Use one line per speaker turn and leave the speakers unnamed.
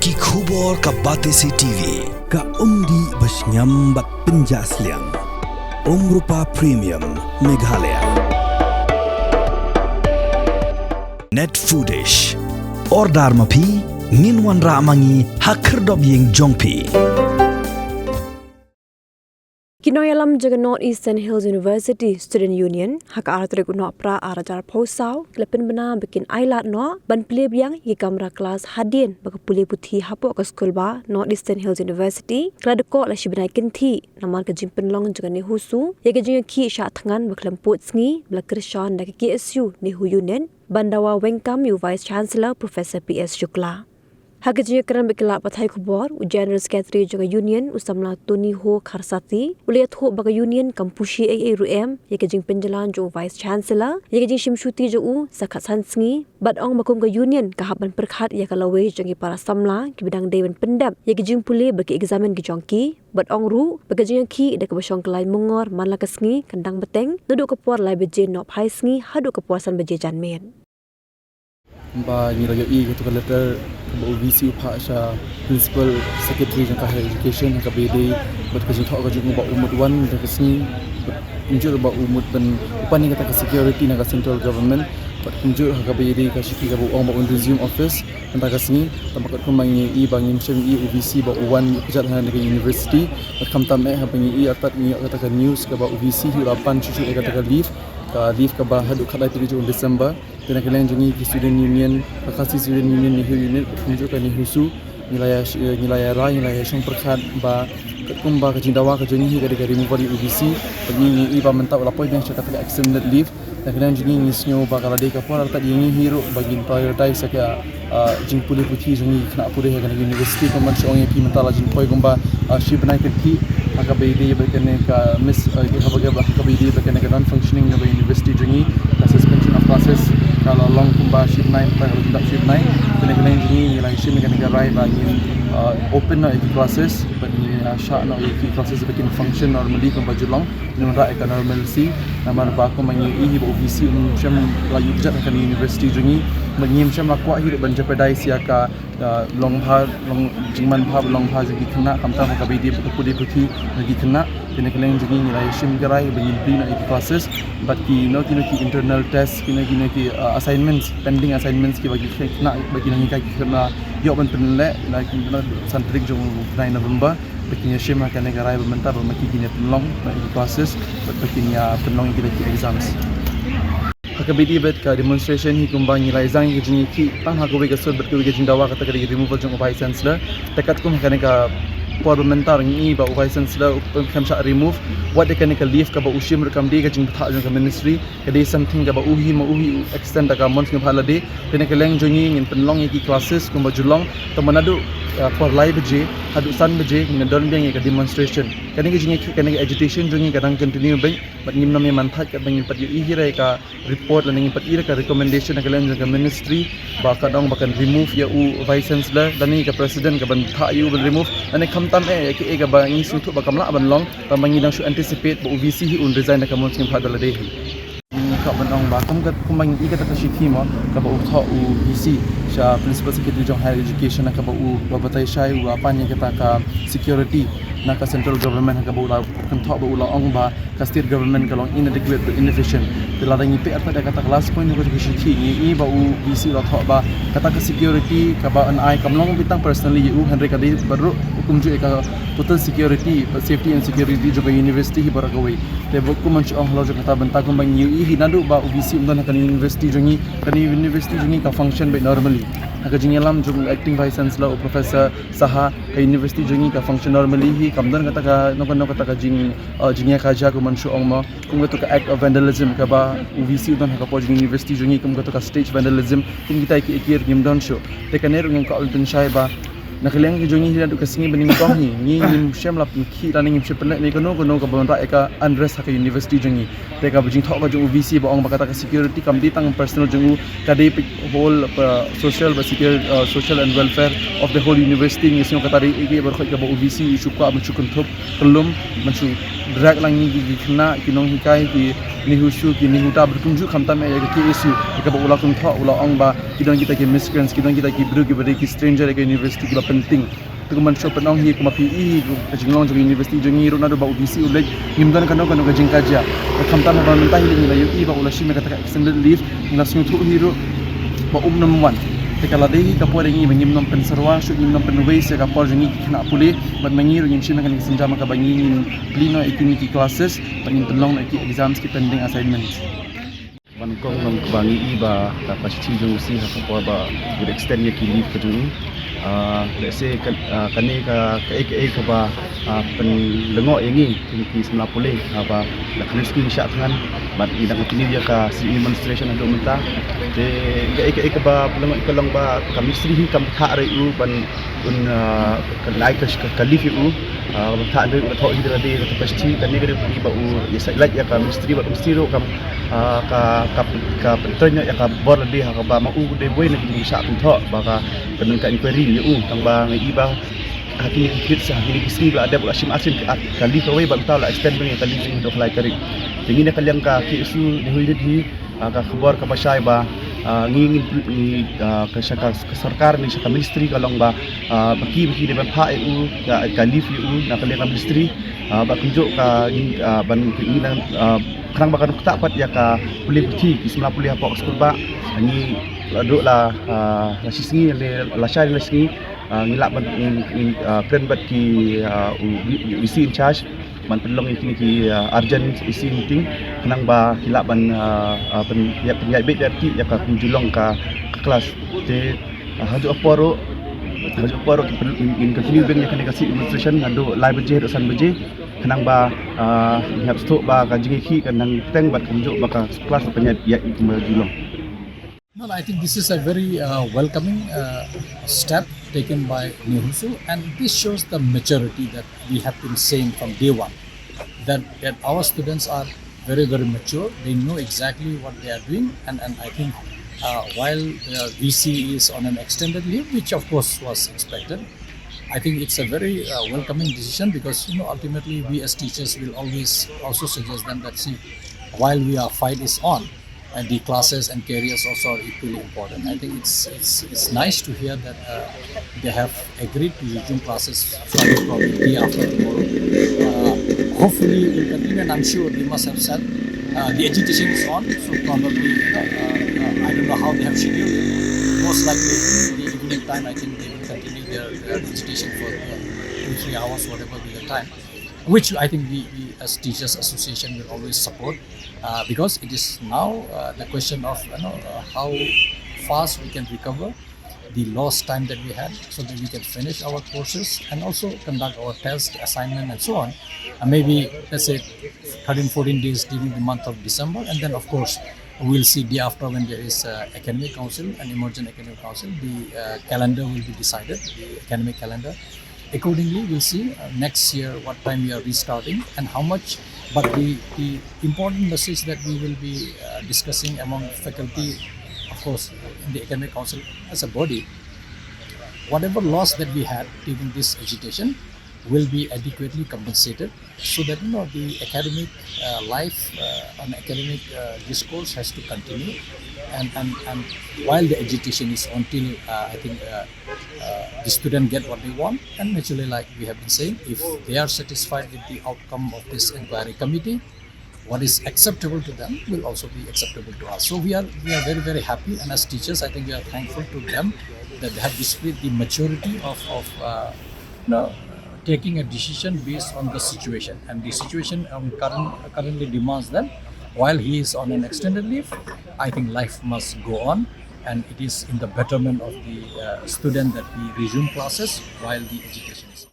Ki khubor ka Batesi TV.
Ka umdi basnyambat penjaslian. Rupa Premium Meghalaya.
Net Foodish. Ordar mapi minwan ramangi hakerdob yeng jongpi.
Kinoyalam jaga North Eastern Hills University Student Union hak aratre kuno pra arajar pausau klepen bena bikin ailat no ban Plie yang ye Kamra Klas hadien baka Plie puthi hapo ke skul ba North Eastern Hills University kladeko la shibnai kinthi naman ke jimpen long jaga Nehusu ye ke jing ki sha thangan baklemput sngi bla krishan da ke KSU Nehusu bandawa wengkam yu Vice Chancellor Professor PS Shukla. Hakajinya keran berkelak patai kubor, General Secretary jaga Union usamla Tony Ho Kharsati, uliat ho baga Union kam Pushe AARM, ye kejing penjalan jo Vice Chancellor, ye kejing Shuti jo sakat sansngi, bad ong makum ke Union kahaban perkhat ye kalawe jangi para samla ki bidang dewan pendam, ye kejing Plie bagi examen ki jongki, bad ong ru bagajing ki de kebasyong kelai mengor manla kesngi kendang beteng, duduk kepuar lai beje no pai sngi hadu kepuasan beje janmen.
Ba ni raja i ketua letter ba VC upasha principal secretary jangka higher education ka BD bat ka jithok ka jung ba umut wan da kesni injur ba umut ban upani kata ka security na ka central government bat injur ka BD ka shiki ka ba ong ba resume office anta ka sini tamak ko mangi i bangim shem i UVC ba uwan pejat ha ka university bat kam tam ha bangi i atat ni kata ka news ka ba UVC hi rapan chuchu kata ka leave ka ba hadu khalai tu jun December dan kalian jungi ki student union kasih student union ni unit tunjukkan Nehusu nilai rai nilai syong perkhat ba kumba ka jindawa ka jungi ka dari removal UVC bagi i ba mentau lapoi yang cakap tak extended leave dan kalian jungi ngisnyo ba kala de ka por tak yengi hero bagi prioritize ka jing Plie puthi jungi kena pure ka university ko man syong ki mentala jing poi kumba ship naik ki ka BD berkene ka miss ka BD berkene ka non functioning of university jungi suspension of classes kalau long kumba ship 9 kalau tidak ship 9 kena jungi nilai ship kena rai bagi open no classes but ni sha no classes bikin function normally kumba julong nura ka normalcy namar ba ko mangi i OVC syam la yujat kan university jungi mengim syam akwa hidup ban jeopardize ya ka long jingman bha long bha jungi kena kamta ka BD Plie puthi lagi kena kena jungi nilai shim garai bagi na classes but ki internal test ki assignments pending assignments ki bagi kena bagi nangi ka kena yo ban penle like santrik jong 9 November bagi shim akan garai bermentar bermaki kini penlong bagi classes bagi penlong kita exams HKBD bet ka demonstration hi kumbang nilai zang ki jingi ki tang ha ko be gasod bet ko ge jindawa kata ka removal jong vice chancellor takat kum ka parliamentar ni ba vice chancellor kam sha remove what they can leave ka ba ushim rekam de ka jing tha jong ka ministry ka de something ka ba uhi extend ka month ng phala de kena ka leng jongi ngin penlong ki classes kum ba julong to manadu for live je hadu san beje ngin don beng ka demonstration kani ki jingi kani agitation jongi kadang continue beng but ngim nam man tha ka beng pat i hira ka report la ngin pat ira ka recommendation ka leng jong ka ministry ba ka dong ba kan remove ya vice chancellor dan ni ka president ka ban tha yu ban remove dan tam ke ga ba ngi sutu ba kamla ban long ba mangi dang shu anticipate ba UVC hi resign ka mon sing phadala de ka ban ong ba kum mangi ka ta shi mo ka ba utho UVC sha principal secretary jong higher education ka ba batai shai wa pan ka ka security na ka central government ka ba ula kan tho ba ula ong ba ka state government ka long inadequate inefficient tela dang ipe at da kata class point ko shi thi ni ba UVC la tho ba kata ka security ka ba an ai kam long bitang personally u henry ka de baru hukum ju ka total security safety and security jo university hi barakawai te ba ku man ong lo jo kata banta ko bang ui hi nadu ba UVC umdan ka university jongi ka function by normally ka jingi lam jo acting vice chancellor professor saha ka university jongi ka function normally hi kamdan kata ka no kata ka jingi ka ja ko man ong ma kum ka act of vandalism ka ba UVC umdan ka po university jongi kum ka stage vandalism kum kita ikir ngim don show te ka neru ngam ka ulten shai ba nakaliang ki jongi hidan ka singi bening kong ni ngim shem lap ki raning ngim shepne ni kono ka ban ra ka unrest ka university jongi te ka bujing thok ka jong UVC ba ong ba kata ka security kam di tang personal jongu ka de whole social and welfare of the whole university ni sing ka tari ki ber khoi ka ba UVC isu ka man chukun thop kelum man chu drag lang ni kena kinong hikai ki Nehusu ki Nehuta bertunjuk khamtam ya ki isu ka ba ulah tung tha ulah ong ba kinong kita ki migrants kinong kita ki bru ki bari ki stranger ki university ki ba penting tu man shop penong hi kuma PE ka jinglong jong university jong iro na do ba UBC ulej nimdan kanong ka jing kaja khamtam ba mentah hi la yu ba ulah shi me ka extended leave na snu thu hiro ba number 1 Tekala dehi kapor ingi bangim nom penserwa shoot nim nom penway se kapor jingi kena pulih bat mangir nim shi mekan senja maka bangi nim plino activity classes bangin pelong ki exams ki pending assignments
Wan kong nom bangi iba ta pasti jong si ha kapor ba good extend ye ki leave ke jong let's say kane ka ka ba pen lengok yangi ki semula pulih ba la kena skill syak tangan bat idang kini dia ka si demonstration ado menta de ka ba pelengok kolong ba kami sri kam tha re u ban un ka like ka leave u tha de tho hidra de ta pasti kane ka ri ba u ya like ya ka mistri ba mistri ro kam ka pentonya ya ka bor de ha ka ba ma u de boy na ki syak tho ba ka penungka inquiry ya tang ba ngai iba hakini kit sa hakini kisi ba ada pula sim asin kali kawai ba tahu lah extend ni kali sing dok lai kari tingin na kalyang ka ki isu ni hulit hi ka khabar ka pasai ba ngingin ni ka sarkar ni sa ministry kalong ba baki de ba pha eu ka live eu na kalyang ministry ba kunjuk ka ban keinginan kerang bakar tak pat ya ka pulih putih kismla pulih apa skul ba ni laduk la singi la syai la singi ngilak ban friend bat ki isi in charge man pelong ini ki urgent isi meeting kenang ba hilak ban penjai bet darti ya ka kunjulong ka kelas te haju aporo in continue ben ya kan kasih demonstration adu live beje dosan beje kenang ba ngap stok ba ka jingi ki kenang teng bat kunjuk ba ka kelas penjai ya kunjulong.
No, I think this is a very welcoming step taken by Nehusu, and this shows the maturity that we have been saying from day one, that our students are very, very mature. They know exactly what they are doing, and I think while VC is on an extended leave, which of course was expected, I think it's a very welcoming decision, because ultimately we as teachers will always also suggest them that, see, while our fight is on, and the classes and careers also are equally important. I think it's nice to hear that they have agreed to resume classes starting probably day after tomorrow. Hopefully we'll continue, and I'm sure they must have said the agitation is on, so probably I don't know how they have scheduled it. Most likely in the evening time, I think they will continue their agitation for 2-3 hours, whatever be the time, which I think we as Teachers Association will always support, because it is now the question of how fast we can recover the lost time that we had, so that we can finish our courses and also conduct our test, assignment and so on. And maybe let's say 13-14 days during the month of December, and then of course we'll see day after, when there is academic council and emergent academic council, the calendar will be decided, the academic calendar. Accordingly, we'll see next year what time we are restarting and how much. But the important message that we will be discussing among faculty, of course, in the academic council as a body, whatever loss that we had during this agitation will be adequately compensated, so that the academic life and academic discourse has to continue, and while the agitation is until I think the student get what they want, and naturally, like we have been saying, if they are satisfied with the outcome of this inquiry committee, what is acceptable to them will also be acceptable to us. So we are very, very happy, and as teachers, I think we are thankful to them that they have displayed the maturity of taking a decision based on the situation, and the situation currently demands that while he is on an extended leave, I think life must go on, and it is in the betterment of the student that we resume classes while the agitation is on.